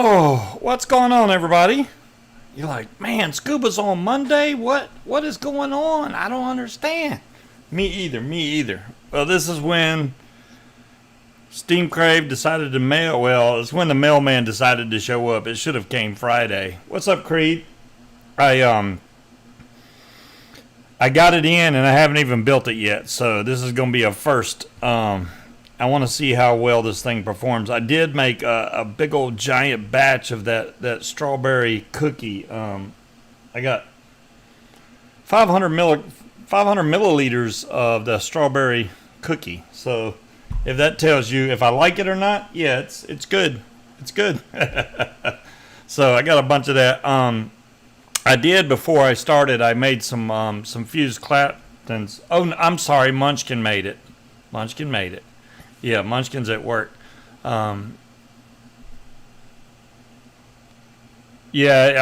Oh, what's going on, everybody? You're like, man, Scuba's on Monday? What is going on? I don't understand. Me either. Well, this is when Crave decided to mail. Well, it's when the mailman decided to show up. It should have came Friday. What's up, Creed? I got it in and I haven't even built it yet, so this is going to be a first. I want to see how well this thing performs. I did make a big old giant batch of that strawberry cookie. I got 500 milliliters of the strawberry cookie. So if that tells you if I like it or not, yeah, it's good. It's good. So I got a bunch of that. I did before I started. I made some fused claptons. Oh, I'm sorry, Munchkin made it. Yeah, Munchkin's at work. Yeah,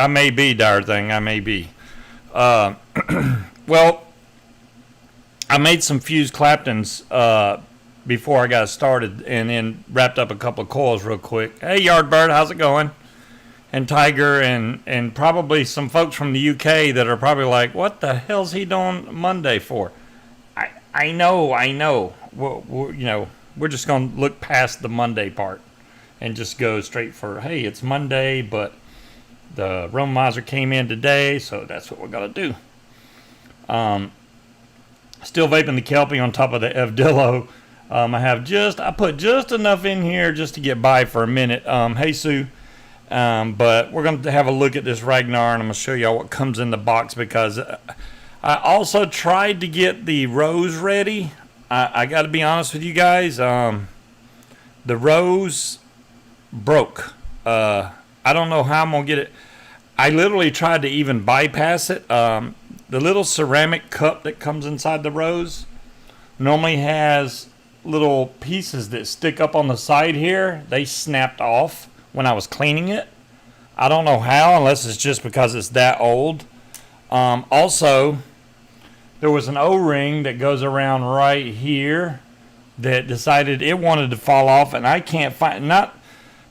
I may be, dire thing. I may be. Well, I made some fused claptons before I got started, and then wrapped up a couple of coils real quick. Hey, Yardbird, how's it going? And Tiger, and probably some folks from the UK that are probably like, what the hell's he doing Monday for? I know. We're just going to look past the Monday part and just go straight for, hey, it's Monday, but the Romomizer came in today, so that's what we're going to do. Still vaping the Kelpie on top of the Evdillo. I put just enough in here just to get by for a minute. Hey, Sue. But we're going to have a look at this RAGNAR, and I'm going to show y'all what comes in the box, because I also tried to get the Rose ready. I got to be honest with you guys. The Rose broke. I don't know how I'm going to get it. I literally tried to even bypass it. The little ceramic cup that comes inside the Rose normally has little pieces that stick up on the side here. They snapped off when I was cleaning it. I don't know how, unless it's just because it's that old. Also, there was an O-ring that goes around right here that decided it wanted to fall off, and I can't find. Not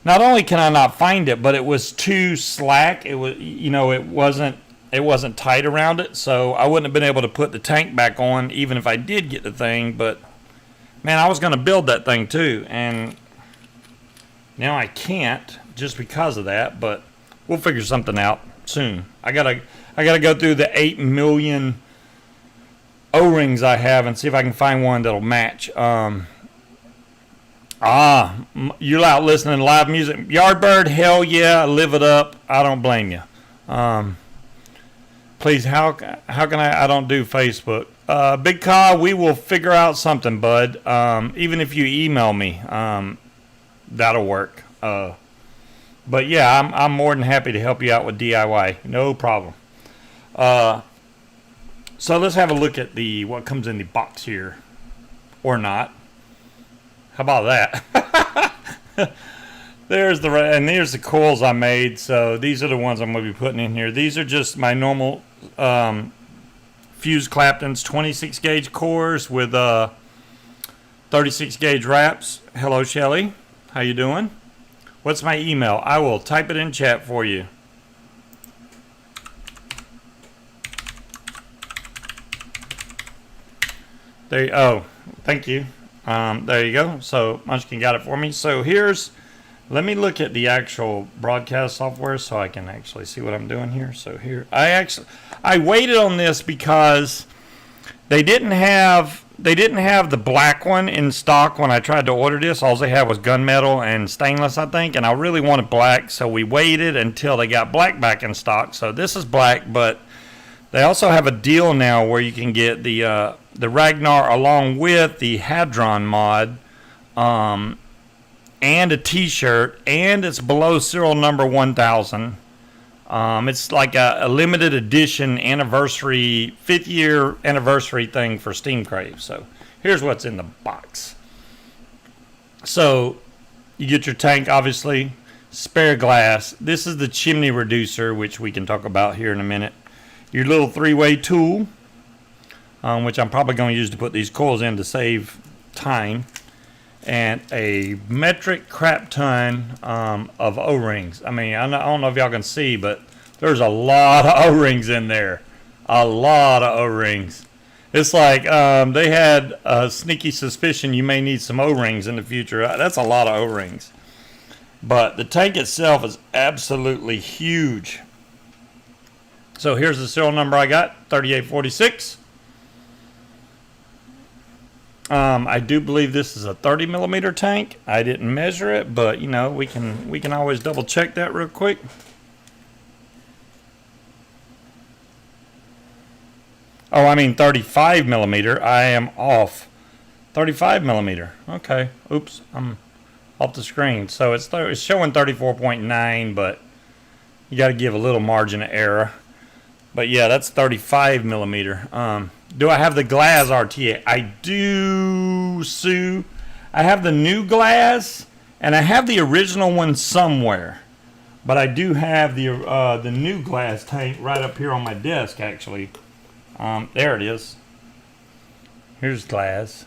only can I not find it, but it was too slack. It was, it wasn't tight around it, so I wouldn't have been able to put the tank back on even if I did get the thing. But man, I was going to build that thing too, and now I can't just because of that. But we'll figure something out soon. I gotta go through the 8 million O-rings I have and see if I can find one that'll match. You're out listening to live music. Yardbird, hell yeah, live it up. I don't blame you. Please, how can I don't do Facebook. Big Ka, we will figure out something, bud. Even if you email me, that'll work. But yeah, I'm more than happy to help you out with DIY. No problem. So let's have a look at what comes in the box here, or not. How about that? There's the coils I made. So these are the ones I'm going to be putting in here. These are just my normal fused Claptons, 26 gauge cores with 36 gauge wraps. Hello, Shelly. How you doing? What's my email? I will type it in chat for you. Thank you. There you go. So Munchkin got it for me. So let me look at the actual broadcast software so I can actually see what I'm doing here. So here, I waited on this because they didn't have the black one in stock when I tried to order this. All they had was gunmetal and stainless, I think, and I really wanted black, so we waited until they got black back in stock. So this is black, but they also have a deal now where you can get the RAGNAR along with the Hadron mod, and a t-shirt, and it's below serial number 1000. It's like a limited edition anniversary, 5th year anniversary thing for Crave. So here's what's in the box. So you get your tank, obviously, spare glass. This is the chimney reducer, which we can talk about here in a minute. Your little 3-way tool, which I'm probably going to use to put these coils in to save time. and a metric crap ton of O-rings. I mean, I don't know if y'all can see, but there's a lot of O-rings in there. A lot of O-rings. It's like they had a sneaky suspicion you may need some O-rings in the future. That's a lot of O-rings. But the tank itself is absolutely huge. So here's the serial number I got, 3846. I do believe this is a 30 millimeter tank. I didn't measure it, but you know, we can always double check that real quick. Oh, I mean 35 millimeter. I am off. 35 millimeter. Okay. Oops, I'm off the screen. So it's showing 34.9, but you got to give a little margin of error. But yeah, that's 35 millimeter. Do I have the glass RTA? I do, Sue. I have the new glass, and I have the original one somewhere. But I do have the new glass tank right up here on my desk, actually. There it is. Here's glass.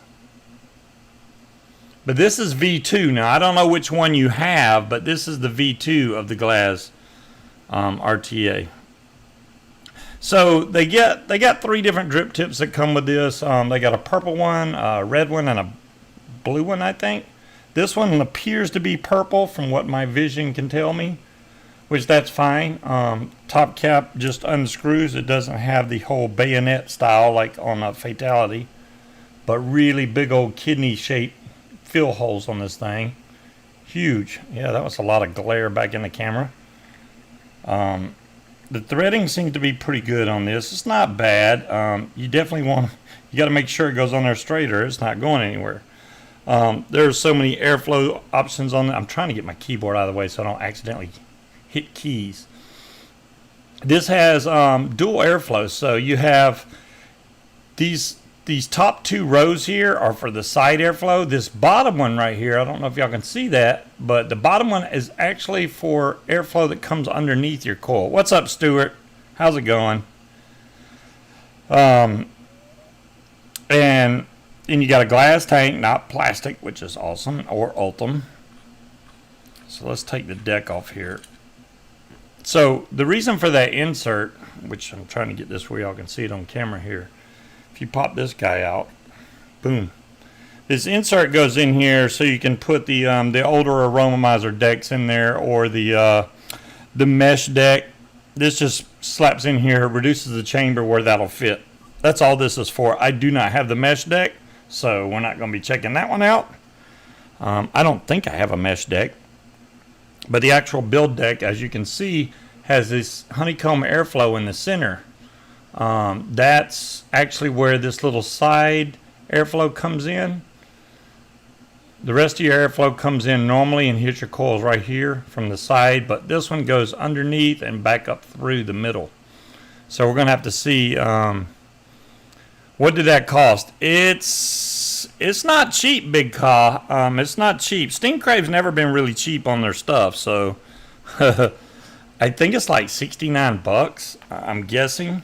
But this is V2. Now, I don't know which one you have, but this is the V2 of the glass RTA. So they got 3 different drip tips that come with this. They got a purple one, a red one, and a blue one, I think. This one appears to be purple from what my vision can tell me, which that's fine. Top cap just unscrews. It doesn't have the whole bayonet style like on a Fatality, but really big old kidney shaped fill holes on this thing. Huge. Yeah, that was a lot of glare back in the camera. The threading seems to be pretty good on this. It's not bad. You definitely you got to make sure it goes on there straight or it's not going anywhere. There's so many airflow options on it. I'm trying to get my keyboard out of the way so I don't accidentally hit keys. This has dual airflow, so you have these top 2 rows here are for the side airflow. This bottom one right here, I don't know if y'all can see that, but the bottom one is actually for airflow that comes underneath your coil. What's up, Stuart? How's it going? And you got a glass tank, not plastic, which is awesome, or Ultim. So let's take the deck off here. So the reason for that insert, which I'm trying to get this where y'all can see it on camera here. If you pop this guy out, boom. This insert goes in here so you can put the older aromomizer decks in there, or the mesh deck. This just slaps in here, reduces the chamber where that'll fit. That's all this is for. I do not have the mesh deck, so we're not going to be checking that one out. I don't think I have a mesh deck, but the actual build deck, as you can see, has this honeycomb airflow in the center. That's actually where this little side airflow comes in. The rest of your airflow comes in normally and hits your coils right here from the side, but this one goes underneath and back up through the middle. So we're gonna have to see what did that cost. It's not cheap, Big Ka. It's not cheap. Crave's never been really cheap on their stuff, so I think it's like 69 bucks, I'm guessing.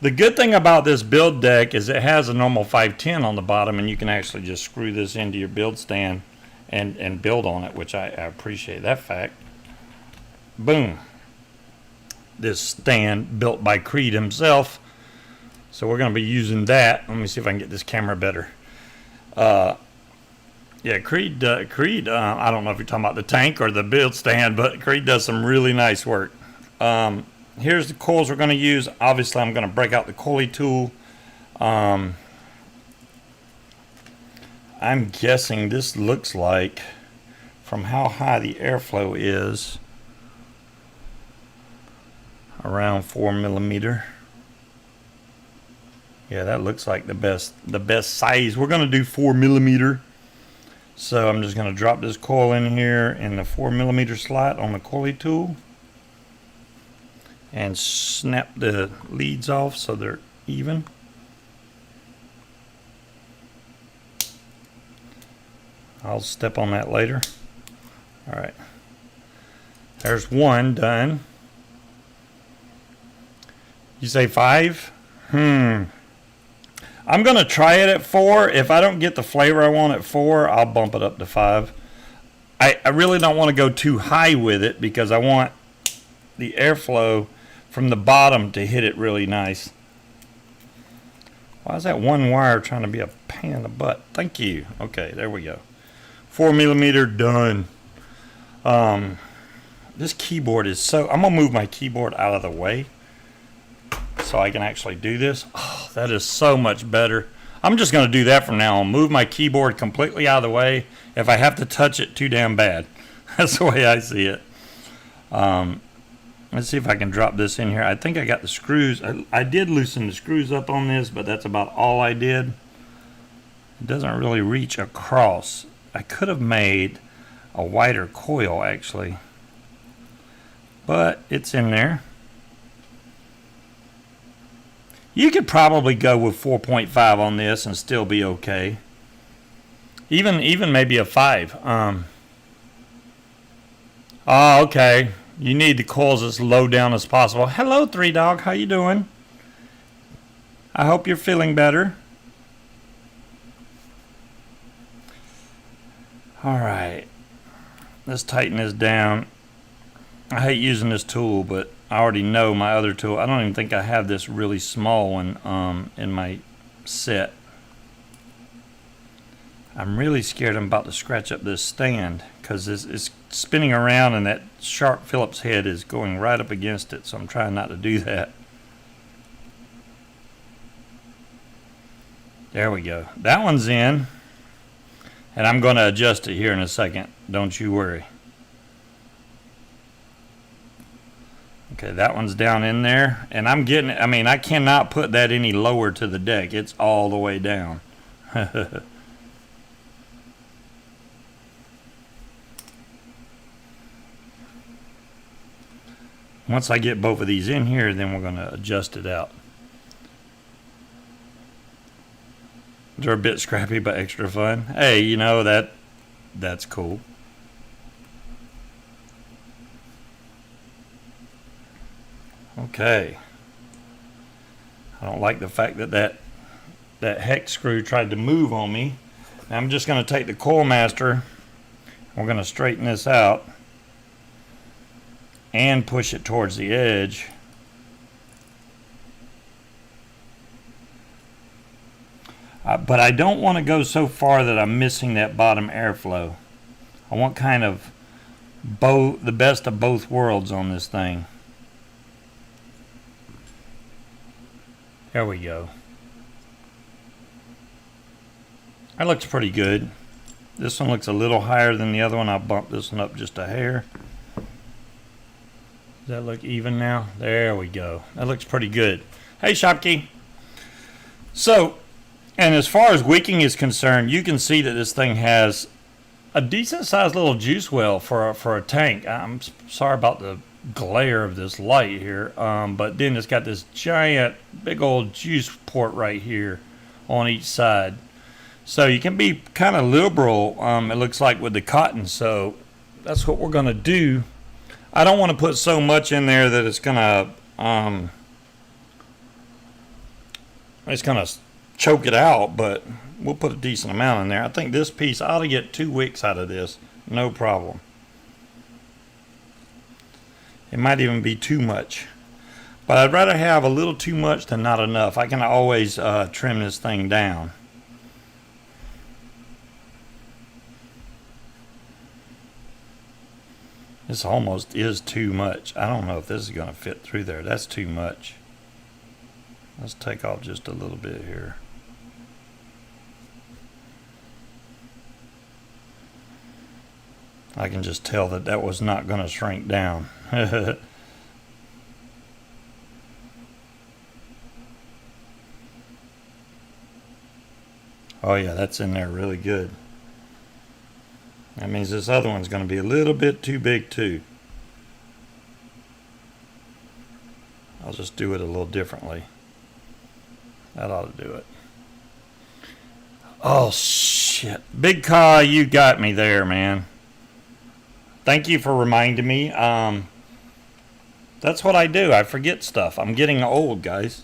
The good thing about this build deck is it has a normal 510 on the bottom, and you can actually just screw this into your build stand and build on it, which I appreciate that fact. Boom. This stand built by Creed himself. So we're going to be using that. Let me see if I can get this camera better. Yeah, Creed, I don't know if you're talking about the tank or the build stand, but Creed does some really nice work. Here's the coils we're going to use. Obviously, I'm going to break out the coilie tool. I'm guessing this looks like, from how high the airflow is, around 4 millimeter. Yeah, that looks like the best size. We're going to do 4 millimeter. So I'm just going to drop this coil in here in the 4 millimeter slot on the coilie tool and snap the leads off so they're even. I'll step on that later. All right, there's one done. You say 5? I'm going to try it at 4. If I don't get the flavor I want at 4, I'll bump it up to 5. I really don't want to go too high with it because I want the airflow from the bottom to hit it really nice. Why is that one wire trying to be a pain in the butt? Thank you. Okay, there we go. 4mm done. This keyboard is so... I'm going to move my keyboard out of the way so I can actually do this. Oh, that is so much better. I'm just going to do that from now on. Move my keyboard completely out of the way if I have to touch it too damn bad. That's the way I see it. Let's see if I can drop this in here. I think I got the screws. I did loosen the screws up on this, but that's about all I did. It doesn't really reach across. I could have made a wider coil actually, but it's in there. You could probably go with 4.5 on this and still be okay. Even maybe a 5. Oh, okay. You need the coils as low down as possible. Hello, 3 Dog. How you doing? I hope you're feeling better. All right. Let's tighten this down. I hate using this tool, but I already know my other tool. I don't even think I have this really small one in my set. I'm really scared I'm about to scratch up this stand because it's spinning around and that sharp Phillips head is going right up against it, so I'm trying not to do that. There we go. That one's in, and I'm going to adjust it here in a second. Don't you worry. Okay, that one's down in there, and I'm getting, I mean, I cannot put that any lower to the deck. It's all the way down. Once I get both of these in here, then we're going to adjust it out. They're a bit scrappy, but extra fun. Hey, you know, that's cool. Okay. I don't like the fact that hex screw tried to move on me. Now I'm just going to take the coil master. We're going to straighten this out and push it towards the edge. But I don't want to go so far that I'm missing that bottom airflow. I want kind of the best of both worlds on this thing. There we go. That looks pretty good. This one looks a little higher than the other one. I'll bump this one up just a hair. Does that look even now? There we go. That looks pretty good. Hey, Shopkey. So, and as far as wicking is concerned, you can see that this thing has a decent sized little juice well for a tank. I'm sorry about the glare of this light here, but then it's got this giant big old juice port right here on each side. So you can be kind of liberal, it looks like, with the cotton. So that's what we're going to do. I don't want to put so much in there that it's going to choke it out, but we'll put a decent amount in there. I think this piece ought to get 2 wicks out of this, no problem. It might even be too much, but I'd rather have a little too much than not enough. I can always trim this thing down. This almost is too much. I don't know if this is going to fit through there. That's too much. Let's take off just a little bit here. I can just tell that that was not going to shrink down. Oh yeah, that's in there really good. That means this other one's going to be a little bit too big too. I'll just do it a little differently. That ought to do it. Oh shit. Big Ka, you got me there, man. Thank you for reminding me. That's what I do. I forget stuff. I'm getting old, guys.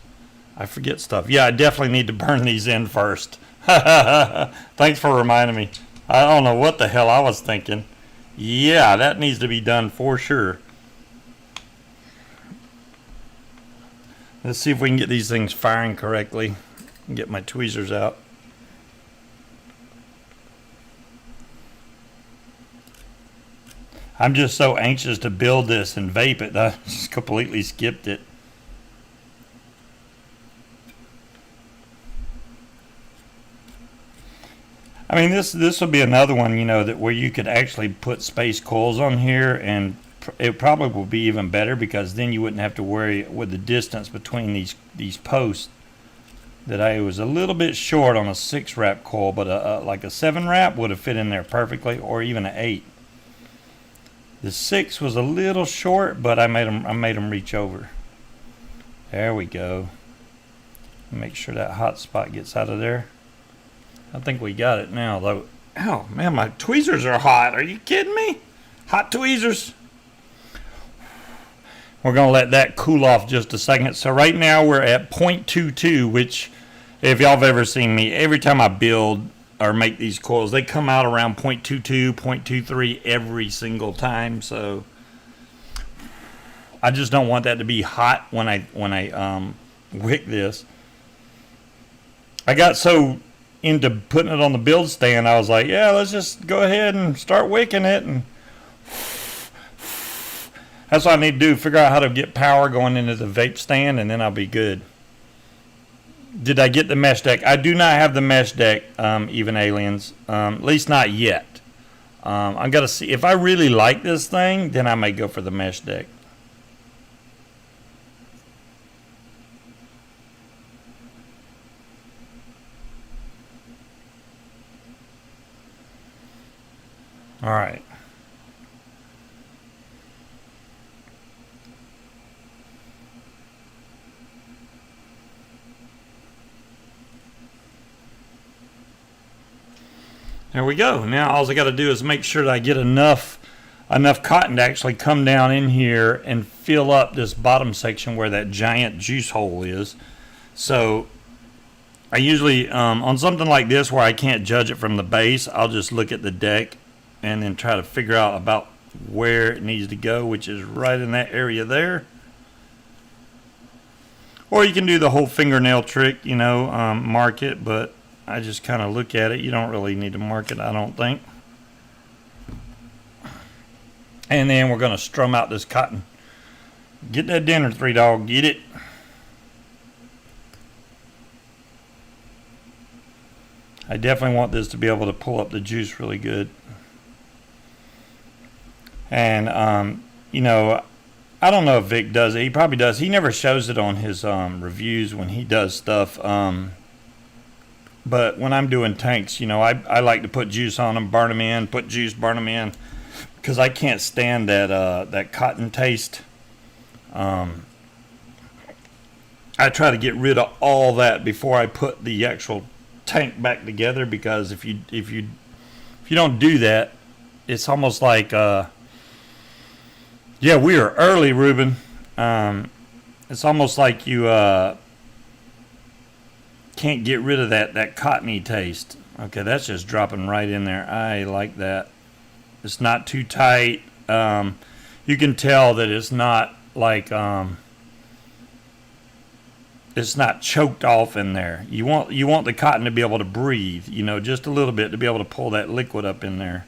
I forget stuff. Yeah, I definitely need to burn these in first. Thanks for reminding me. I don't know what the hell I was thinking. Yeah, that needs to be done for sure. Let's see if we can get these things firing correctly. Get my tweezers out. I'm just so anxious to build this and vape it that I just completely skipped it. I mean, this will be another one, you know, that where you could actually put space coils on here, and it probably will be even better because then you wouldn't have to worry with the distance between these posts. That I was a little bit short on a 6 wrap coil, but like a 7 wrap would have fit in there perfectly, or even an 8. The 6 was a little short, but I made them reach over. There we go. Make sure that hot spot gets out of there. I think we got it now, though. Oh, man, my tweezers are hot. Are you kidding me? Hot tweezers. We're going to let that cool off just a second. So right now we're at 0.22, which, if y'all have ever seen me, every time I build or make these coils, they come out around 0.22, 0.23 every single time. So I just don't want that to be hot when I wick this. I got so into putting it on the build stand, I was like, yeah, let's just go ahead and start wicking it, and that's what I need to do, figure out how to get power going into the vape stand, and then I'll be good. Did I get the mesh deck? I do not have the mesh deck, even aliens, at least not yet. I'm gonna see if I really like this thing, then I may go for the mesh deck. All right. There we go. Now all I got to do is make sure that I get enough cotton to actually come down in here and fill up this bottom section where that giant juice hole is. So I usually, on something like this where I can't judge it from the base, I'll just look at the deck and then try to figure out about where it needs to go, which is right in that area there. Or you can do the whole fingernail trick, you know, mark it, but I just kind of look at it. You don't really need to mark it, I don't think. And then we're going to strum out this cotton. Get that dinner, 3-Dog, get it. I definitely want this to be able to pull up the juice really good. And, you know, I don't know if Vic does it. He probably does. He never shows it on his reviews when he does stuff. But when I'm doing tanks, you know, I like to put juice on them, burn them in, put juice, burn them in. Because I can't stand that cotton taste. I try to get rid of all that before I put the actual tank back together. Because if you don't do that, it's almost like... yeah, we are early, Ruben. It's almost like you can't get rid of that cottony taste. Okay, that's just dropping right in there. I like that. It's not too tight. You can tell that it's not like it's not choked off in there. You want the cotton to be able to breathe, you know, just a little bit to be able to pull that liquid up in there.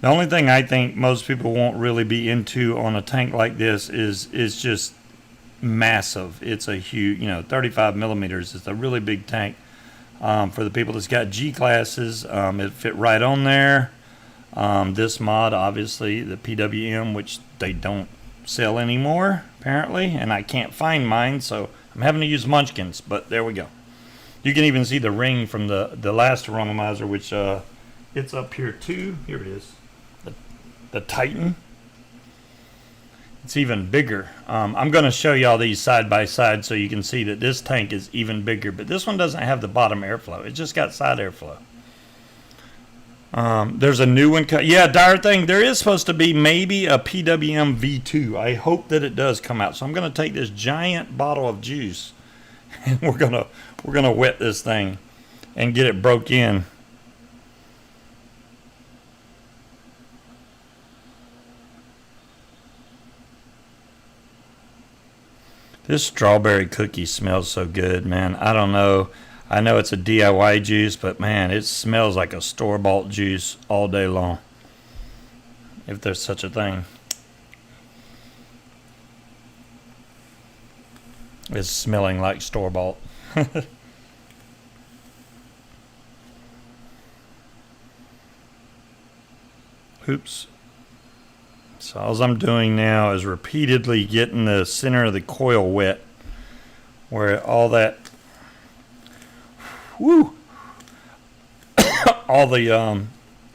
The only thing I think most people won't really be into on a tank like this is just massive. It's a huge, 35 millimeters. It's a really big tank. For the people that's got G classes, it fit right on there. This mod, obviously, the PWM, which they don't sell anymore, apparently, and I can't find mine, so I'm having to use Munchkins, but there we go. You can even see the ring from the last aromizer, which it's up here too. Here it is. The Titan. It's even bigger. I'm going to show y'all these side by side so you can see that this tank is even bigger, but this one doesn't have the bottom airflow. It's just got side airflow. There's a new one. Yeah, dire thing. There is supposed to be maybe a PWM V2. I hope that it does come out. So I'm going to take this giant bottle of juice and we're gonna wet this thing and get it broke in. This strawberry cookie smells so good, man. I don't know. I know it's a DIY juice, but man, it smells like a store-bought juice all day long. If there's such a thing. It's smelling like store-bought. Oops. So all I'm doing now is repeatedly getting the center of the coil wet, where all that, woo, all the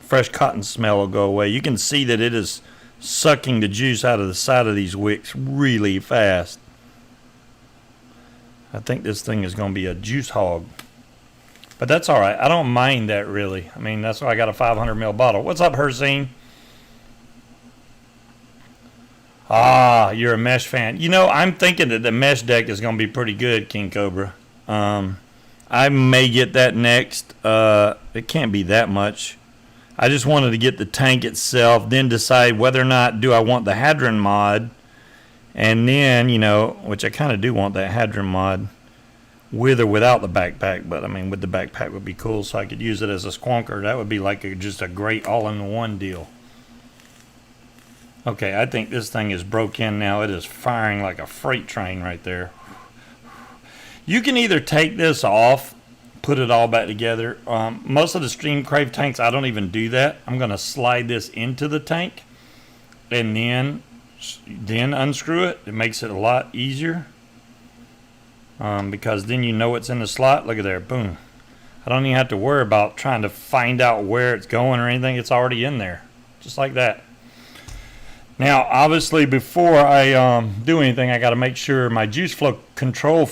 fresh cotton smell will go away. You can see that it is sucking the juice out of the side of these wicks really fast. I think this thing is going to be a juice hog, but that's all right. I don't mind that really. I mean, that's why I got a 500 ml bottle. What's up, Hersine? Ah, you're a mesh fan. You know, I'm thinking that the mesh deck is going to be pretty good, King Cobra. I may get that next. It can't be that much. I just wanted to get the tank itself, then decide whether or not do I want the Hadron mod. And then, you know, which I kind of do want that Hadron mod with or without the backpack. But, I mean, with the backpack would be cool so I could use it as a squonker. That would be like just a great all-in-one deal. Okay, I think this thing is broke in now. It is firing like a freight train right there. You can either take this off, put it all back together. Most of the Stream Crave tanks, I don't even do that. I'm going to slide this into the tank and then unscrew it. It makes it a lot easier because then you know it's in the slot. Look at there, boom. I don't even have to worry about trying to find out where it's going or anything. It's already in there, just like that. Now, obviously, before I do anything, I got to make sure my juice flow control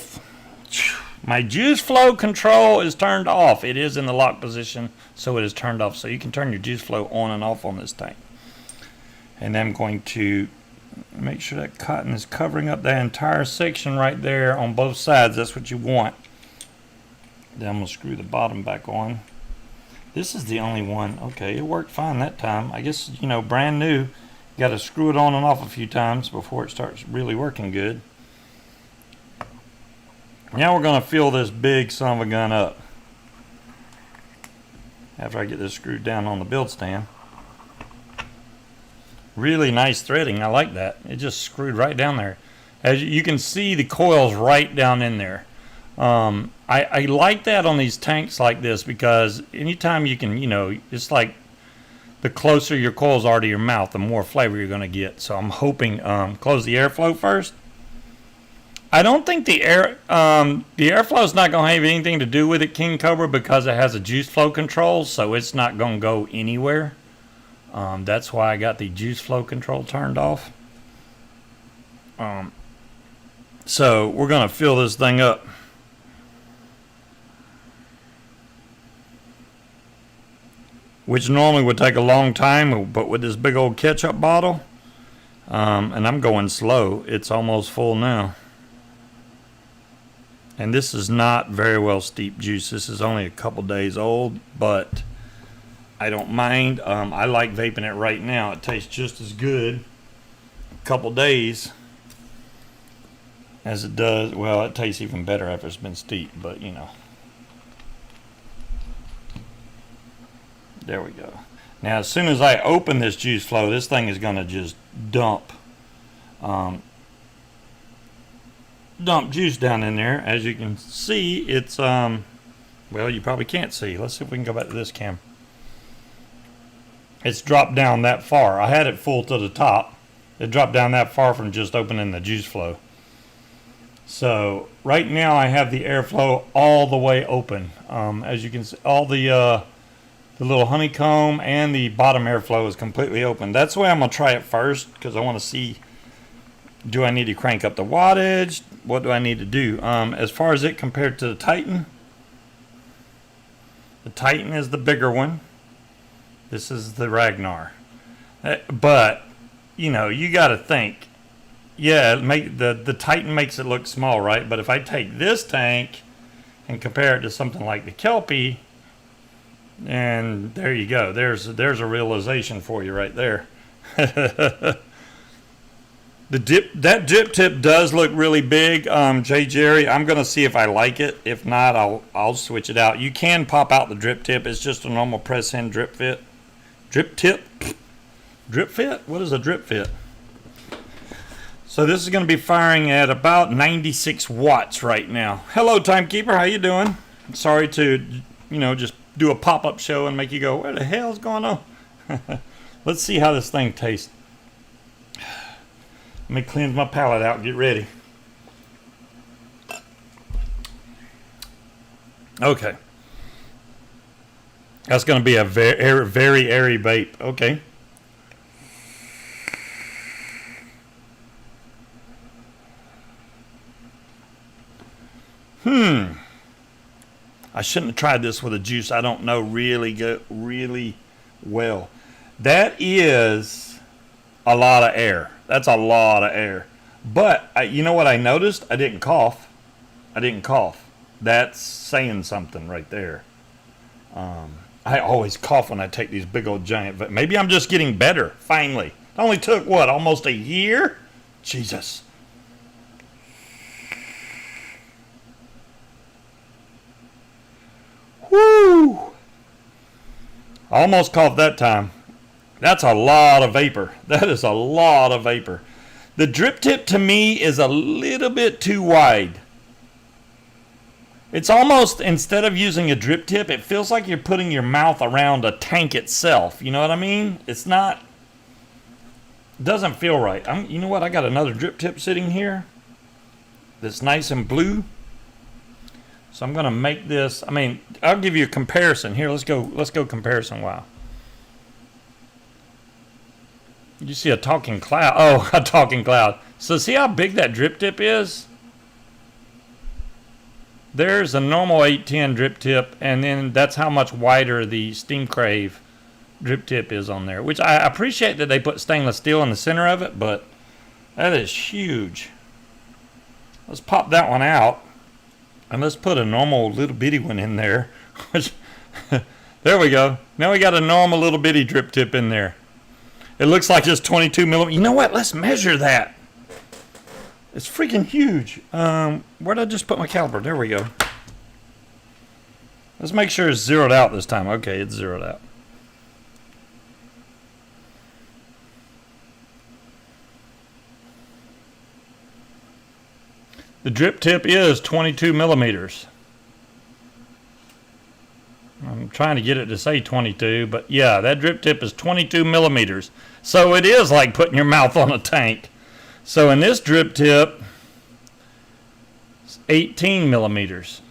is turned off. It is in the lock position, so it is turned off. So you can turn your juice flow on and off on this tank. And I'm going to make sure that cotton is covering up that entire section right there on both sides. That's what you want. Then I'm going to screw the bottom back on. This is the only one. Okay, it worked fine that time. I guess, you know, brand new. You got to screw it on and off a few times before it starts really working good. Now we're going to fill this big son of a gun up. After I get this screwed down on the build stand. Really nice threading. I like that. It just screwed right down there. As you can see, the coil's right down in there. I like that on these tanks like this because anytime you can, you know, it's like the closer your coils are to your mouth, the more flavor you're going to get. So I'm hoping, close the airflow first. I don't think the airflow is not going to have anything to do with it, King Cobra, because it has a juice flow control, so it's not going to go anywhere. That's why I got the juice flow control turned off. So we're going to fill this thing up. Which normally would take a long time, but with this big old ketchup bottle, and I'm going slow, it's almost full now. And this is not very well steeped juice. This is only a couple days old, but I don't mind. I like vaping it right now. It tastes just as good a couple days as it does. Well, it tastes even better after it's been steeped, but you know. There we go. Now, as soon as I open this juice flow, this thing is going to just dump juice down in there. As you can see, it's, well, you probably can't see. Let's see if we can go back to this cam. It's dropped down that far. I had it full to the top. It dropped down that far from just opening the juice flow. So, right now I have the airflow all the way open. As you can see, all the little honeycomb and the bottom airflow is completely open. That's the way I'm going to try it first because I want to see, do I need to crank up the wattage? What do I need to do? As far as it compared to the Titan is the bigger one. This is the RAGNAR. But, you know, you got to think. Yeah, the Titan makes it look small, right? But if I take this tank and compare it to something like the Kelpie, and there you go. There's a realization for you right there. That drip tip does look really big, J. Jerry. I'm gonna see if I like it. If not, I'll switch it out. You can pop out the drip tip. It's just a normal press in drip fit. Drip tip? Drip fit? What is a drip fit? So this is gonna be firing at about 96 watts right now. Hello, timekeeper. How you doing? Sorry to, you know, just do a pop-up show and make you go, what the hell's going on? Let's see how this thing tastes. Let me cleanse my palate out and get ready. Okay. That's going to be a very airy vape. Okay. I shouldn't have tried this with a juice. I don't know really well. That is a lot of air. That's a lot of air. But you know what I noticed? I didn't cough. That's saying something right there. I always cough when I take these big old giant. But maybe I'm just getting better. Finally, it only took what, almost a year? Jesus. Woo! Almost coughed that time. That's a lot of vapor. That is a lot of vapor. The drip tip to me is a little bit too wide. It's almost, instead of using a drip tip, it feels like you're putting your mouth around a tank itself. You know what I mean? It's not, it doesn't feel right. You know what? I got another drip tip sitting here that's nice and blue. So I'm going to make this, I'll give you a comparison. Here, let's go comparison. Wow. You see a talking cloud. Oh, a talking cloud. So see how big that drip tip is? There's a normal 810 drip tip, and then that's how much wider the Steam Crave drip tip is on there, which I appreciate that they put stainless steel in the center of it, but that is huge. Let's pop that one out, and let's put a normal little bitty one in there. There we go. Now we got a normal little bitty drip tip in there. It looks like it's 22 millimeters. You know what? Let's measure that. It's freaking huge. Where'd I just put my caliper? There we go. Let's make sure it's zeroed out this time. Okay, it's zeroed out. The drip tip is 22 millimeters. I'm trying to get it to say 22, but yeah, that drip tip is 22 millimeters. So it is like putting your mouth on a tank. So in this drip tip, it's 18 millimeters.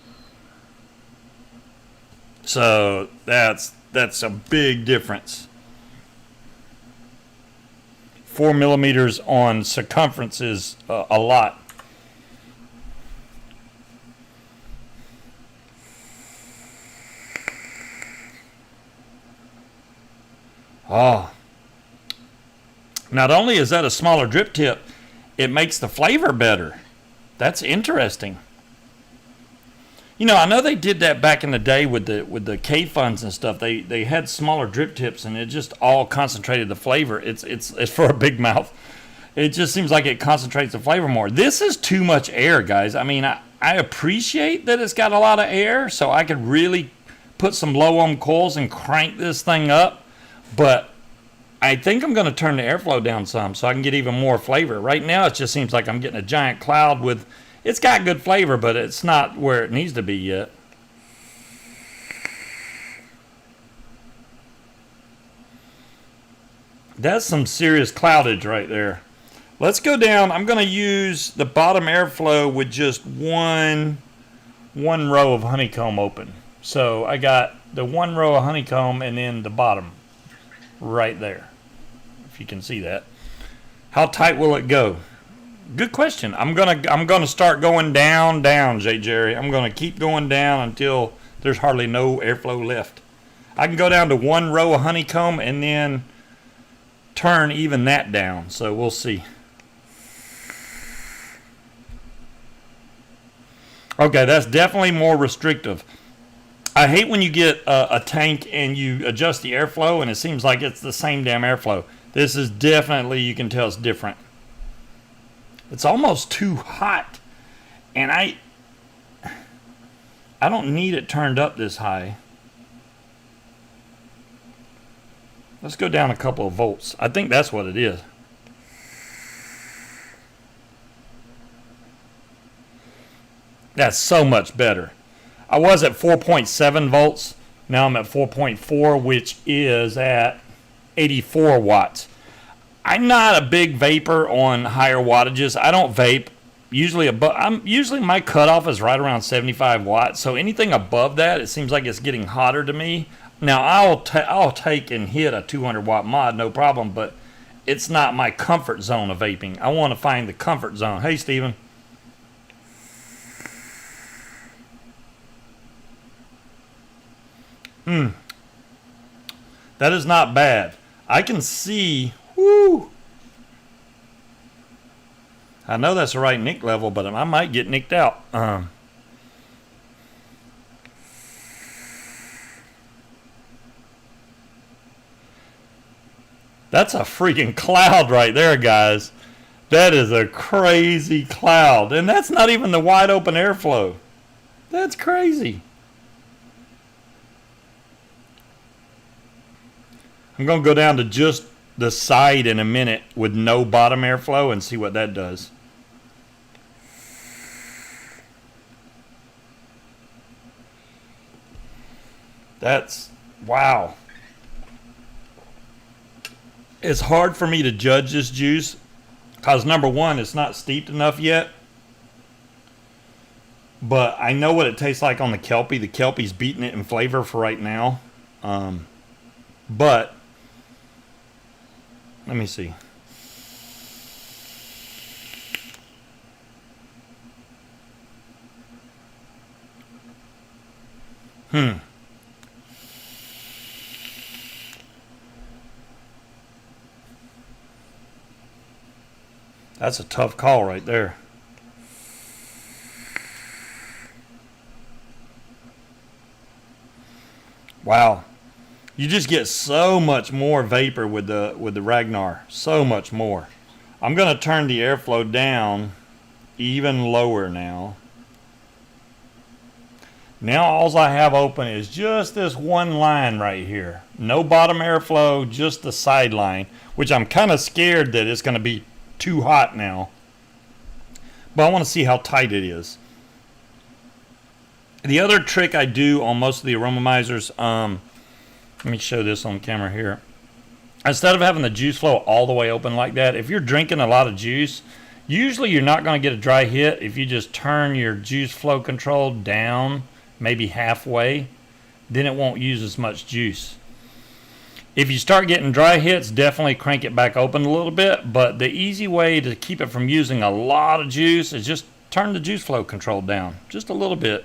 So that's a big difference. 4 millimeters on circumference is a lot. Oh, not only is that a smaller drip tip, it makes the flavor better. That's interesting. You know, I know they did that back in the day with the K-Funds and stuff. They had smaller drip tips, and it just all concentrated the flavor. It's for a big mouth. It just seems like it concentrates the flavor more. This is too much air, guys. I appreciate that it's got a lot of air, so I could really put some low ohm coils and crank this thing up. But I think I'm going to turn the airflow down some so I can get even more flavor. Right now, it just seems like I'm getting a giant cloud with... It's got good flavor, but it's not where it needs to be yet. That's some serious cloudage right there. Let's go down. I'm going to use the bottom airflow with just one row of honeycomb open. So I got the one row of honeycomb and then the bottom right there, if you can see that. How tight will it go? Good question. I'm gonna start going down, J. Jerry. I'm gonna keep going down until there's hardly no airflow left. I can go down to 1 row of honeycomb and then turn even that down. So we'll see. Okay, that's definitely more restrictive. I hate when you get a tank and you adjust the airflow and it seems like it's the same damn airflow. This is definitely, you can tell it's different. It's almost too hot. And I don't need it turned up this high. Let's go down a couple of volts. I think that's what it is. That's so much better. I was at 4.7 volts. Now I'm at 4.4, which is at 84 watts. I'm not a big vapor on higher wattages. I don't vape. Usually my cutoff is right around 75 watts. So anything above that, it seems like it's getting hotter to me. Now I'll take and hit a 200 watt mod, no problem, but it's not my comfort zone of vaping. I want to find the comfort zone. Hey, Steven. That is not bad. I can see, whoo. I know that's the right nick level, but I might get nicked out. That's a freaking cloud right there, guys. That is a crazy cloud. And that's not even the wide open airflow. That's crazy. I'm going to go down to just the side in a minute with no bottom airflow and see what that does. That's, wow. It's hard for me to judge this juice because, number one, it's not steeped enough yet. But I know what it tastes like on the Kelpie. The Kelpie's beating it in flavor for right now. But let me see. That's a tough call right there. Wow. You just get so much more vapor with the RAGNAR. So much more. I'm going to turn the airflow down even lower now. Now all I have open is just this one line right here. No bottom airflow, just the side line, which I'm kind of scared that it's going to be too hot now. But I want to see how tight it is. The other trick I do on most of the aromamizers, let me show this on camera here. Instead of having the juice flow all the way open like that, if you're drinking a lot of juice, usually you're not going to get a dry hit if you just turn your juice flow control down, maybe halfway, then it won't use as much juice. If you start getting dry hits, definitely crank it back open a little bit, but the easy way to keep it from using a lot of juice is just turn the juice flow control down just a little bit.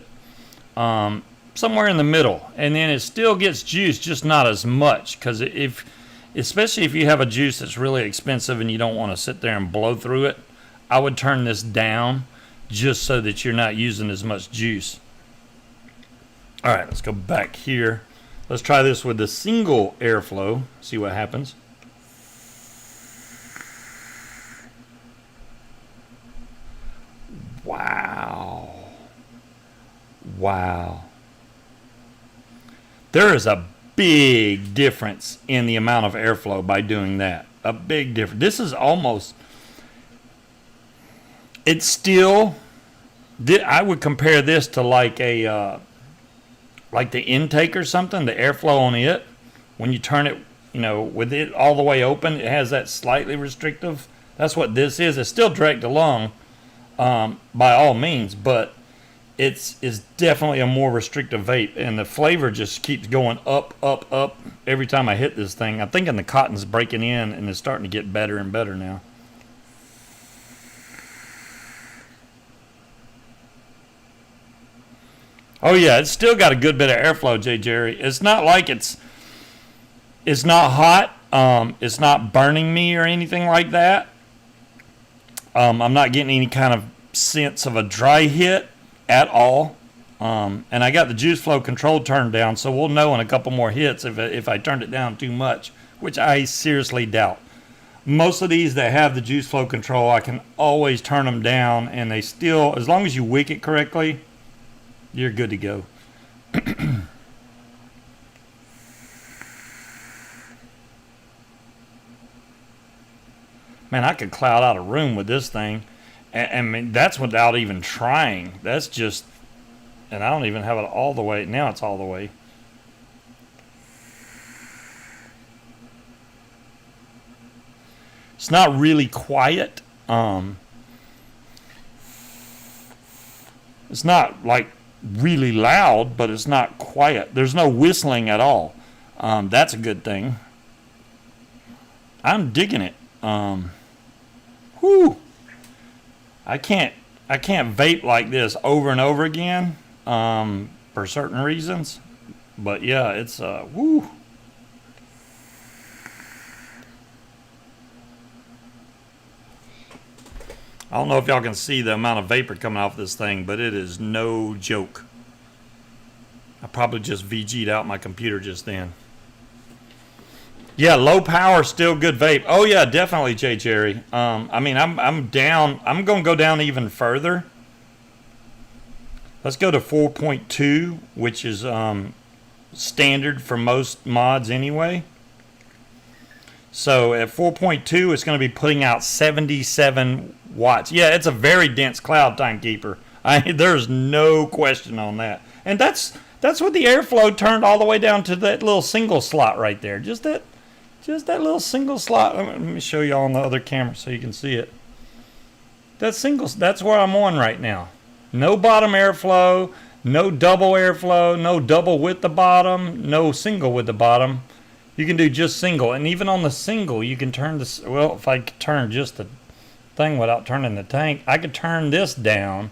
Somewhere in the middle, and then it still gets juice, just not as much, because especially if you have a juice that's really expensive and you don't want to sit there and blow through it, I would turn this down just so that you're not using as much juice. All right, let's go back here. Let's try this with the single airflow, see what happens. Wow. Wow. There is a big difference in the amount of airflow by doing that. A big difference. This is almost, it's still, I would compare this to like a, like the intake or something, the airflow on it. When you turn it, with it all the way open, it has that slightly restrictive. That's what this is. It's still direct to lung, by all means, but it's definitely a more restrictive vape, and the flavor just keeps going up, up, up every time I hit this thing. I'm thinking the cotton's breaking in, and it's starting to get better and better now. Oh yeah, it's still got a good bit of airflow, J. Jerry. It's not like it's not hot. It's not burning me or anything like that. I'm not getting any kind of sense of a dry hit at all. And I got the juice flow control turned down, so we'll know in a couple more hits if I turned it down too much, which I seriously doubt. Most of these that have the juice flow control, I can always turn them down, and they still, as long as you wick it correctly, you're good to go. Man, I could cloud out a room with this thing. And I mean, that's without even trying. That's just, and I don't even have it all the way. Now it's all the way. It's not really quiet. It's not like really loud, but it's not quiet. There's no whistling at all. That's a good thing. I'm digging it. Whew. I can't vape like this over and over again for certain reasons. But yeah, it's whoo. I don't know if y'all can see the amount of vapor coming off this thing, but it is no joke. I probably just VG'd out my computer just then. Yeah, low power, still good vape. Oh yeah, definitely, J. Jerry. I mean, I'm down. I'm gonna go down even further. Let's go to 4.2, which is standard for most mods anyway. So at 4.2, it's going to be putting out 77 watts. Yeah, it's a very dense cloud, Timekeeper. There's no question on that. And that's with the airflow turned all the way down to that little single slot right there. Just that little single slot. Let me show you on the other camera so you can see it. That's where I'm on right now. No bottom airflow, no double airflow, no double with the bottom, no single with the bottom. You can do just single, and even on the single, you can turn this. Well, if I could turn just the thing without turning the tank, I could turn this down.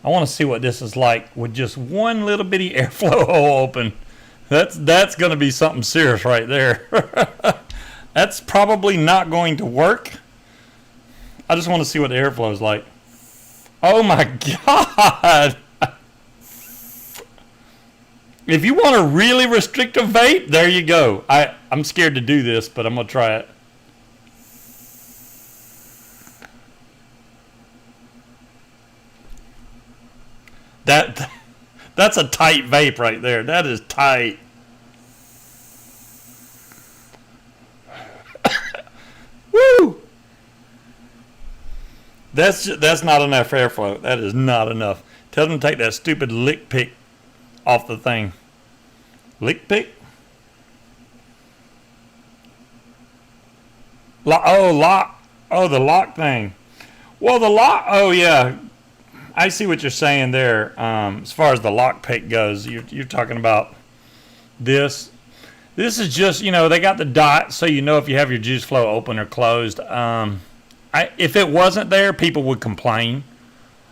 I want to see what this is like with just one little bitty airflow hole open. That's going to be something serious right there. That's probably not going to work. I just want to see what the airflow is like. Oh my God! If you want a really restrictive vape, there you go. I'm scared to do this, but I'm going to try it. That's a tight vape right there. That is tight. Woo! That's not enough airflow. That is not enough. Tell them to take that stupid lick pick off the thing. Lick pick? Lock. Oh, the lock thing. Well, the lock. Oh, yeah. I see what you're saying there. As far as the lock pick goes, you're talking about this. This is just, they got the dot so you know if you have your juice flow open or closed. If it wasn't there, people would complain.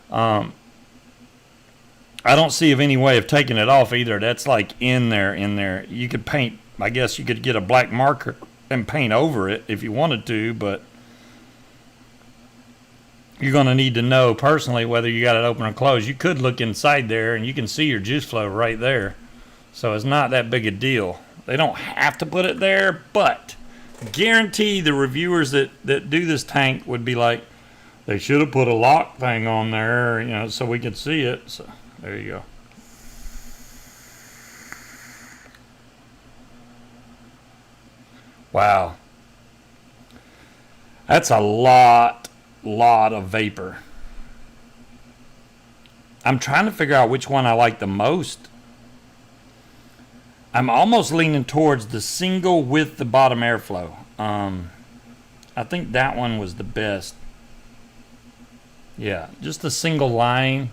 I don't see of any way of taking it off either. That's like in there. You could paint, I guess you could get a black marker and paint over it if you wanted to, but you're going to need to know personally whether you got it open or closed. You could look inside there and you can see your juice flow right there. So it's not that big a deal. They don't have to put it there, but guarantee the reviewers that do this tank would be like, they should have put a lock thing on there, so we could see it. So there you go. Wow. That's a lot of vapor. I'm trying to figure out which one I like the most. I'm almost leaning towards the single with the bottom airflow. I think that one was the best. Yeah, just a single line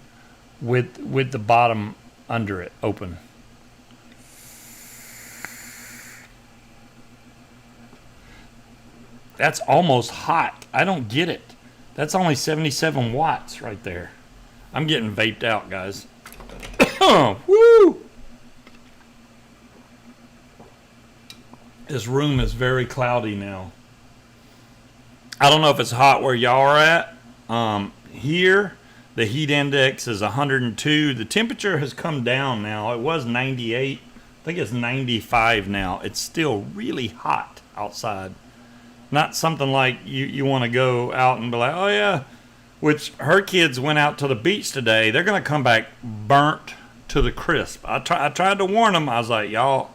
with the bottom under it open. That's almost hot. I don't get it. That's only 77 watts right there. I'm getting vaped out, guys. Woo! This room is very cloudy now. I don't know if it's hot where y'all are at. Here, the heat index is 102. The temperature has come down now. It was 98. I think it's 95 now. It's still really hot outside. Not something like you want to go out and be like, oh yeah. Which her kids went out to the beach today. They're going to come back burnt to the crisp. I tried to warn them. I was like, y'all,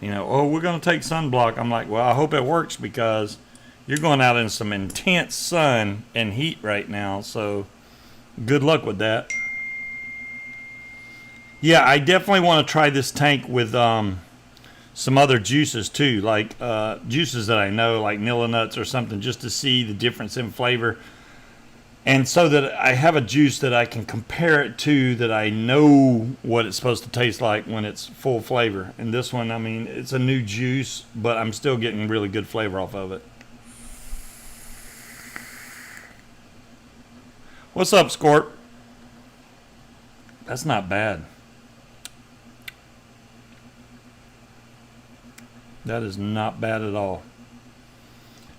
oh, we're going to take sunblock. I'm like, well, I hope it works because you're going out in some intense sun and heat right now. So good luck with that. Yeah, I definitely want to try this tank with some other juices too, like juices that I know, like Nilla nuts or something, just to see the difference in flavor. And so that I have a juice that I can compare it to, that I know what it's supposed to taste like when it's full flavor. And this one, I mean, it's a new juice, but I'm still getting really good flavor off of it. What's up, Scorp? That's not bad. That is not bad at all.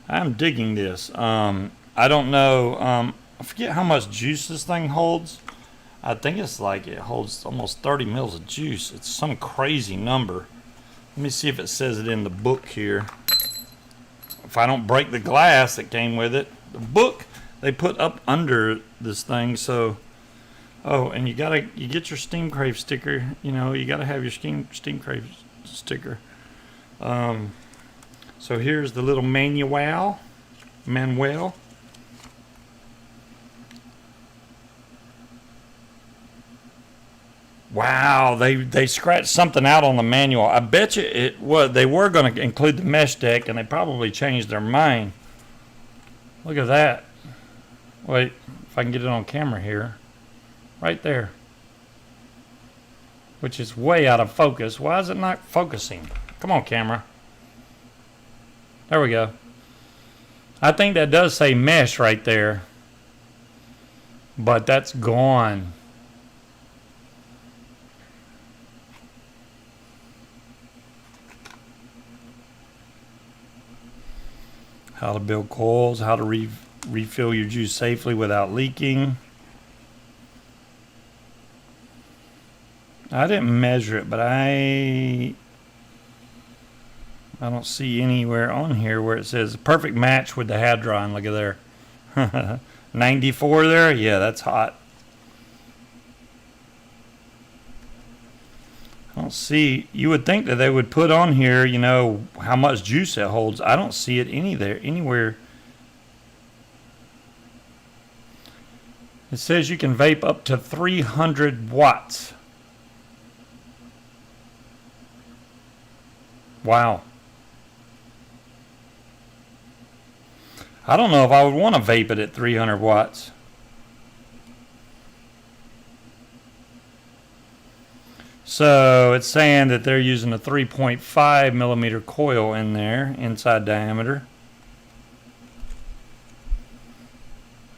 I'm digging this. I don't know. I forget how much juice this thing holds. I think it's like it holds almost 30 mils of juice. It's some crazy number. Let me see if it says it in the book here. If I don't break the glass that came with it. The book they put up under this thing. So, oh, and you get your Steam Crave sticker. You gotta have your Steam Crave sticker. So here's the little manual. Wow, they scratched something out on the manual. I bet you they were going to include the mesh deck, and they probably changed their mind. Look at that. Wait, if I can get it on camera here. Right there. Which is way out of focus. Why is it not focusing? Come on, camera. There we go. I think that does say mesh right there. But that's gone. How to build coils, how to refill your juice safely without leaking. I didn't measure it, but I don't see anywhere on here where it says perfect match with the Hadron. Look at there. 94 there? Yeah, that's hot. I don't see. You would think that they would put on here, how much juice it holds. I don't see it anywhere. It says you can vape up to 300 watts. Wow. I don't know if I would want to vape it at 300 watts. So it's saying that they're using a 3.5 millimeter coil in there, inside diameter.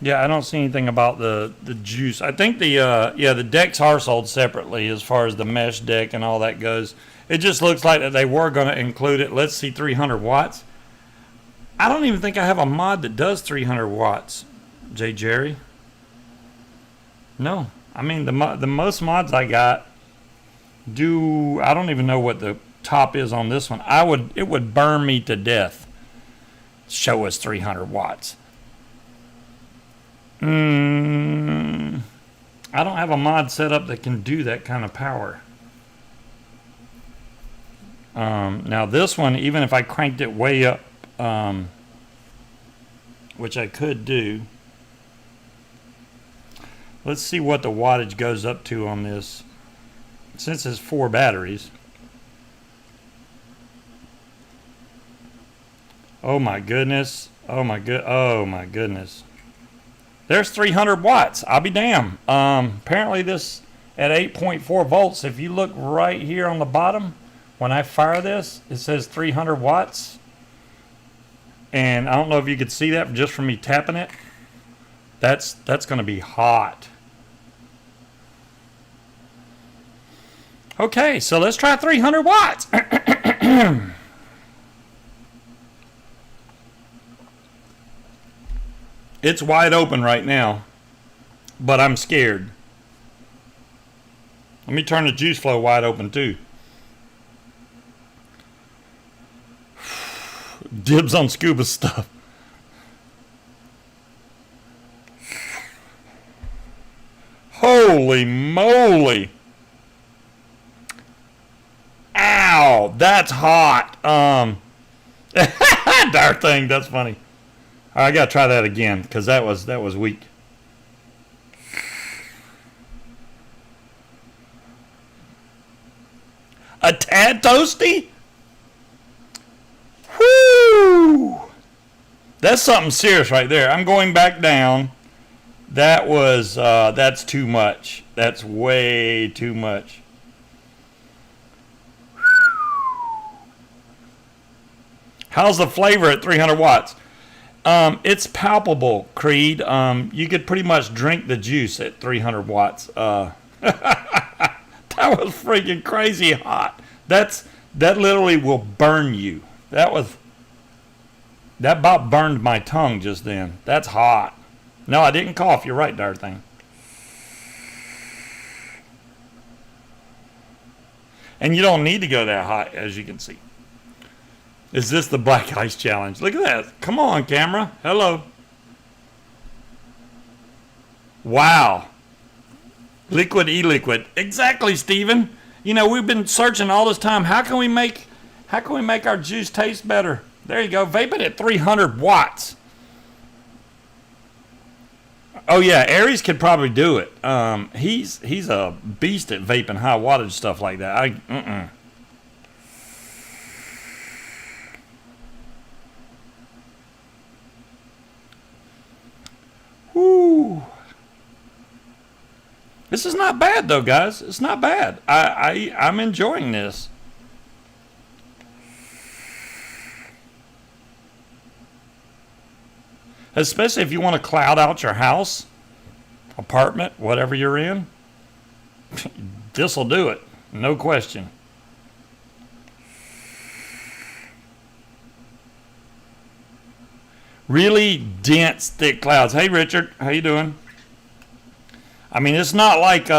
Yeah, I don't see anything about the juice. I think the decks are sold separately as far as the mesh deck and all that goes. It just looks like that they were going to include it. Let's see, 300 watts. I don't even think I have a mod that does 300 watts, J. Jerry. No, I mean the most mods I got I don't even know what the top is on this one. It would burn me to death. Show us 300 watts. I don't have a mod set up that can do that kind of power. Now this one, even if I cranked it way up, which I could do. Let's see what the wattage goes up to on this. Since it's 4 batteries. Oh my goodness. Oh my goodness. There's 300 watts. I'll be damned. Apparently this at 8.4 volts. If you look right here on the bottom, when I fire this, it says 300 watts. And I don't know if you could see that just from me tapping it. That's going to be hot. Okay, so let's try 300 watts. It's wide open right now, but I'm scared. Let me turn the juice flow wide open too. Dibs on scuba stuff. Holy moly. Ow, that's hot. Darn thing, that's funny. All right, I gotta try that again because that was weak. A tad toasty? Whoo! That's something serious right there. I'm going back down. That was that's too much. That's way too much. How's the flavor at 300 watts? It's palpable, Creed. You could pretty much drink the juice at 300 watts. That was freaking crazy hot. That literally will burn you. That about burned my tongue just then. That's hot. No, I didn't cough. You're right, darn thing. And you don't need to go that hot, as you can see. Is this the black ice challenge? Look at that. Come on, camera. Hello. Wow. Liquid e-liquid. Exactly, Steven. You know, we've been searching all this time. How can we make our juice taste better? There you go. Vape it at 300 watts. Oh yeah, Aries could probably do it. He's a beast at vaping high wattage stuff like that. Whoo. This is not bad though, guys. It's not bad. I'm enjoying this. Especially if you want to cloud out your house, apartment, whatever you're in. This will do it. No question. Really dense, thick clouds. Hey, Richard. How you doing? I mean, it's not like,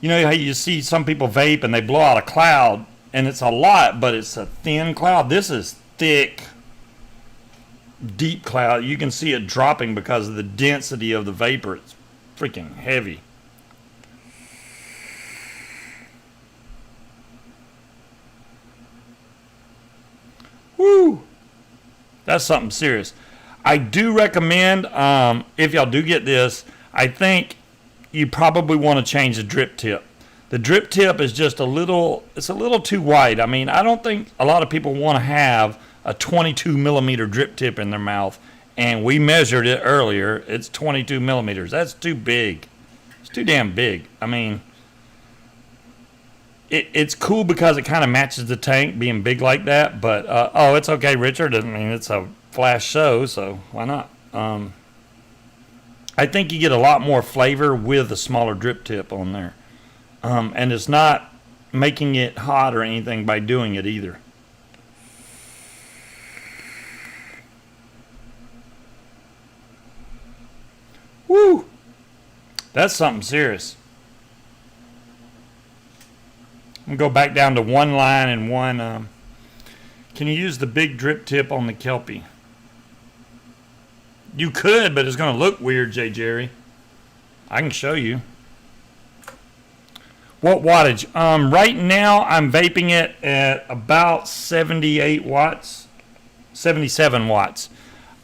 you know how you see some people vape and they blow out a cloud, and it's a lot, but it's a thin cloud. This is thick, deep cloud. You can see it dropping because of the density of the vapor. It's freaking heavy. Woo! That's something serious. I do recommend, if y'all do get this, I think you probably want to change the drip tip. The drip tip is just it's a little too wide. I mean, I don't think a lot of people want to have a 22 millimeter drip tip in their mouth, and we measured it earlier. It's 22 millimeters. That's too big. It's too damn big. I mean, it's cool because it kind of matches the tank being big like that, but oh, it's okay, Richard. I mean, it's a flash show, so why not? I think you get a lot more flavor with a smaller drip tip on there, and it's not making it hot or anything by doing it either. Woo! That's something serious. I'm going to go back down to one line and one. Can you use the big drip tip on the Kelpie? You could, but it's going to look weird, J. Jerry. I can show you. What wattage? Right now, I'm vaping it at about 78 watts, 77 watts.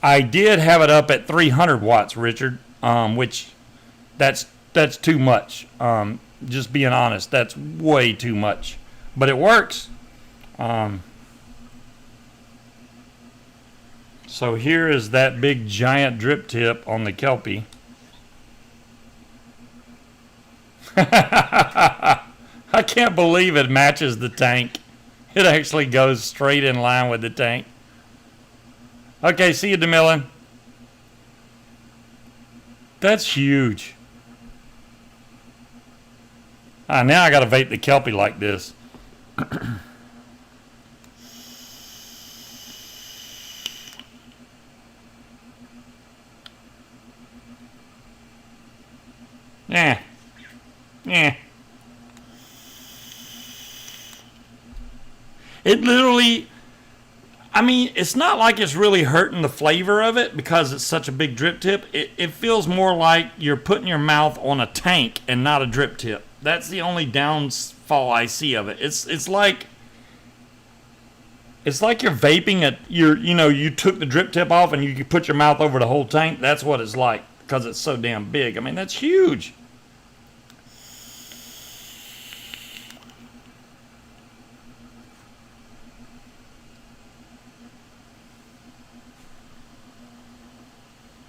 I did have it up at 300 watts, Richard, which that's too much. Just being honest, that's way too much. But it works. So here is that big giant drip tip on the Kelpie. I can't believe it matches the tank. It actually goes straight in line with the tank. Okay, see you, DeMillan. That's huge. Now I got to vape the Kelpie like this. Yeah. Yeah. It literally, I mean, it's not like it's really hurting the flavor of it because it's such a big drip tip. It feels more like you're putting your mouth on a tank and not a drip tip. That's the only downfall I see of it. It's like you're vaping you took the drip tip off and you put your mouth over the whole tank. That's what it's like because it's so damn big. I mean, that's huge.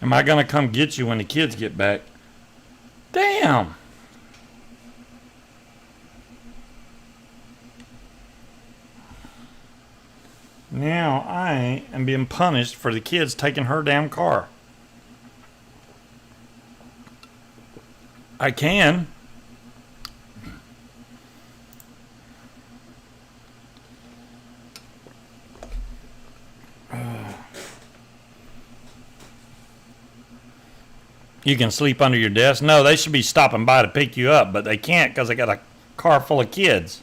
Am I going to come get you when the kids get back? Damn. Now I am being punished for the kids taking her damn car. I can. You can sleep under your desk. No, they should be stopping by to pick you up, but they can't because they got a car full of kids.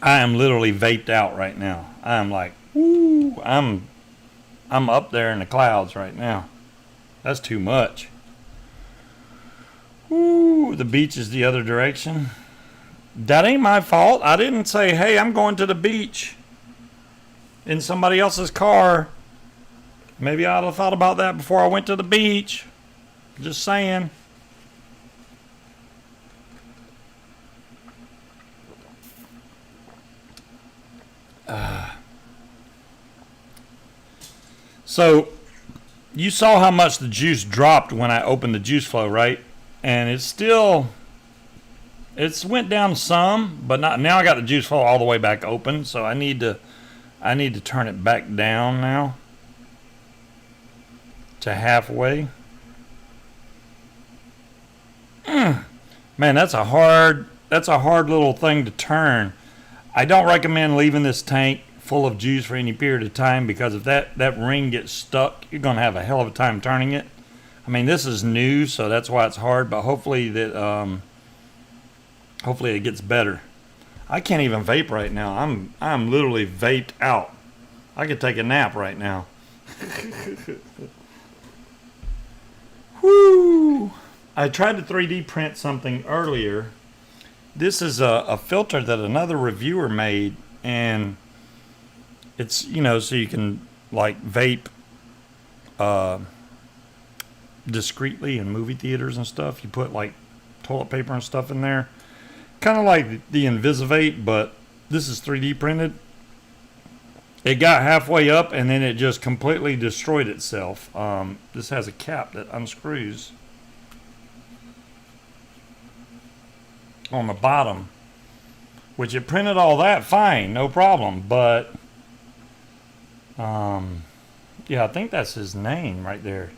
I am literally vaped out right now. I am like, woo, I'm up there in the clouds right now. That's too much. Woo, the beach is the other direction. That ain't my fault. I didn't say, hey, I'm going to the beach in somebody else's car. Maybe I'd have thought about that before I went to the beach. Just saying. So, you saw how much the juice dropped when I opened the juice flow, right? And it's went down some, but not now. I got the juice flow all the way back open, so I need to turn it back down now to halfway. Man, that's a hard little thing to turn. I don't recommend leaving this tank full of juice for any period of time because if that ring gets stuck, you're gonna have a hell of a time turning it. I mean, this is new, so that's why it's hard, but hopefully it gets better. I can't even vape right now. I'm literally vaped out. I could take a nap right now. Whoo! I tried to 3D print something earlier. This is a filter that another reviewer made, and it's, so you can like vape discreetly in movie theaters and stuff. You put like toilet paper and stuff in there. Kind of like the Invisivate, but this is 3D printed. It got halfway up and then it just completely destroyed itself. This has a cap that unscrews on the bottom, which it printed all that fine, no problem. But yeah, I think that's his name right there,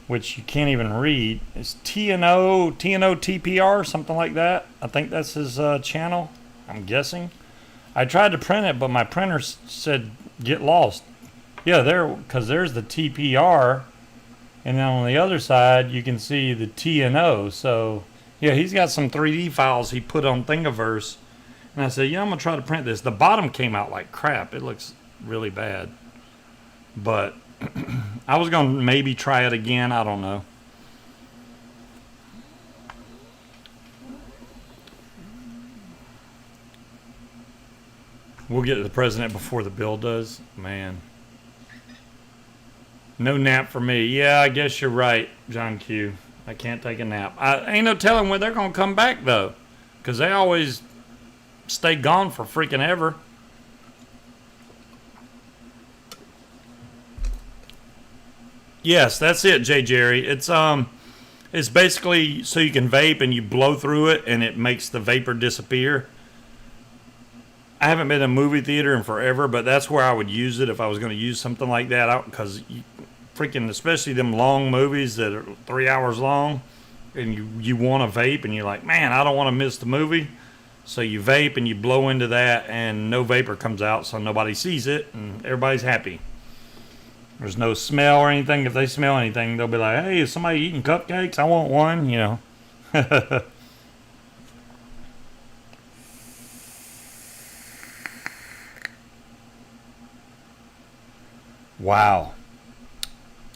which you can't even read. It's TNO TPR, something like that. I think that's his channel, I'm guessing. I tried to print it, but my printer said get lost. Yeah, because there's the TPR, and then on the other side you can see the TNO. So yeah, he's got some 3D files he put on Thingiverse, and I said, I'm gonna try to print this. The bottom came out like crap. It looks really bad, but I was gonna maybe try it again. I don't know. We'll get to the president before the bill does. Man. No nap for me. Yeah, I guess you're right, John Q. I can't take a nap. I ain't no telling when they're going to come back, though. Because they always stay gone for freaking ever. Yes, that's it, J. Jerry. It's basically so you can vape and you blow through it and it makes the vapor disappear. I haven't been in a movie theater in forever, but that's where I would use it if I was going to use something like that. Because freaking, especially them long movies that are 3 hours long, and you want to vape, and you're like, man, I don't want to miss the movie. So you vape and you blow into that, and no vapor comes out, so nobody sees it, and everybody's happy. There's no smell or anything. If they smell anything, they'll be like, hey, is somebody eating cupcakes? I want one, you know. Wow.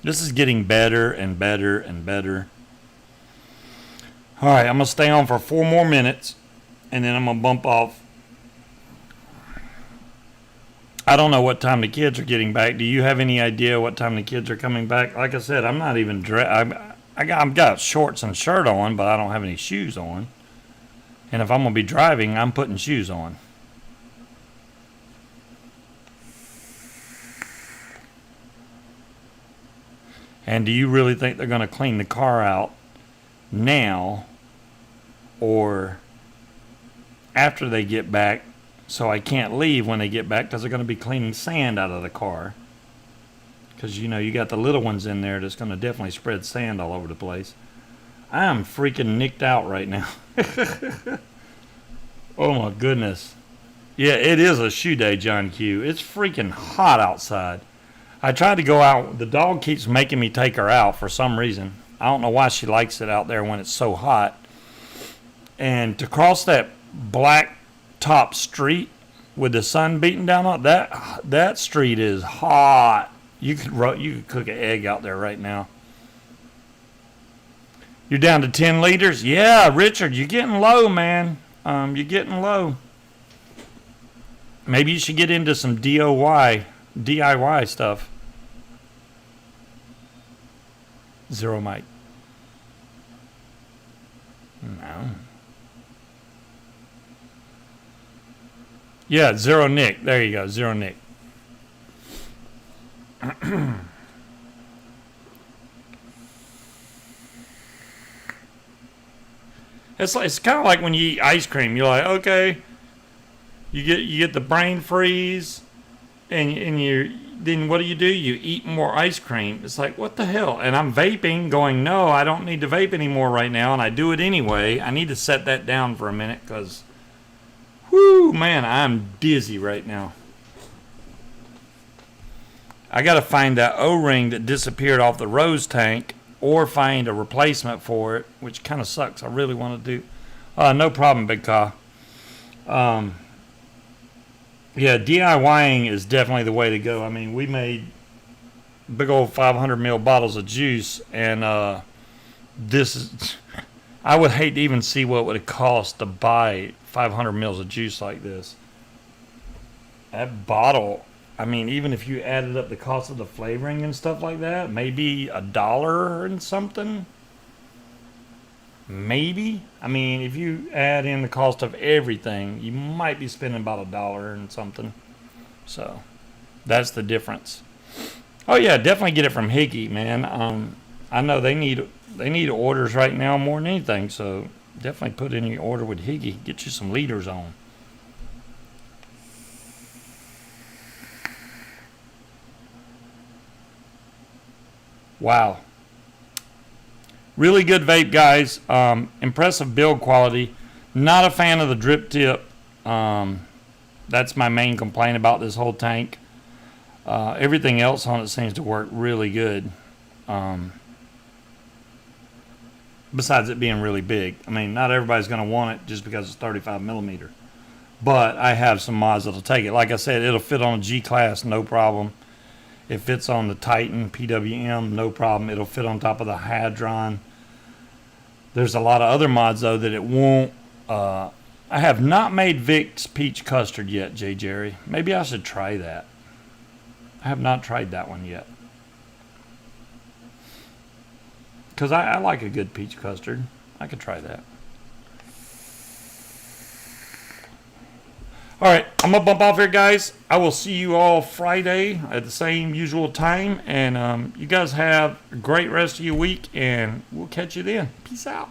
This is getting better and better and better. All right, I'm going to stay on for 4 more minutes, and then I'm going to bump off. I don't know what time the kids are getting back. Do you have any idea what time the kids are coming back? Like I said, I'm not even I've got shorts and shirt on, but I don't have any shoes on. And if I'm going to be driving, I'm putting shoes on. And do you really think they're going to clean the car out now or after they get back, so I can't leave when they get back because they're going to be cleaning sand out of the car? Because, you know, you got the little ones in there that's going to definitely spread sand all over the place. I am freaking nicked out right now. Oh, my goodness. Yeah, it is a shoe day, John Q. It's freaking hot outside. I tried to go out. The dog keeps making me take her out for some reason. I don't know why she likes it out there when it's so hot. And to cross that black top street with the sun beating down on that street is hot. You could cook an egg out there right now. You're down to 10 liters? Yeah, Richard, you're getting low, man. You're getting low. Maybe you should get into some DIY stuff. Zero Mike. No. Yeah, Zero Nick. There you go, Zero Nick. It's kind of like when you eat ice cream. You're like, okay, you get the brain freeze, and then what do? You eat more ice cream. It's like, what the hell? And I'm vaping, going, no, I don't need to vape anymore right now, and I do it anyway. I need to set that down for a minute because, whoo, man, I'm dizzy right now. I got to find that O-ring that disappeared off the Rose tank, or find a replacement for it, which kind of sucks. I really want to do. No problem, Big Ka. Yeah, DIYing is definitely the way to go. I mean, we made big old 500 ml bottles of juice, and this is. I would hate to even see what it would cost to buy 500 mils of juice like this. That bottle. I mean, even if you added up the cost of the flavoring and stuff like that, maybe $1 and something. Maybe. I mean, if you add in the cost of everything, you might be spending about $1 and something. So, that's the difference. Oh yeah, definitely get it from Higgy, man. I know they need orders right now more than anything. So, definitely put in your order with Higgy. Get you some liters on. Wow. Really good vape, guys. Impressive build quality. Not a fan of the drip tip. That's my main complaint about this whole tank. Everything else on it seems to work really good. Besides it being really big. I mean, not everybody's going to want it just because it's 35 millimeter. But I have some mods that'll take it. Like I said, it'll fit on a G-Class, no problem. It fits on the Titan PWM, no problem. It'll fit on top of the Hadron. There's a lot of other mods, though, that it won't. I have not made Vic's Peach Custard yet, J. Jerry. Maybe I should try that. I have not tried that one yet. Because I like a good peach custard. I could try that. All right, I'm going to bump off here, guys. I will see you all Friday at the same usual time. And you guys have a great rest of your week, and we'll catch you then. Peace out.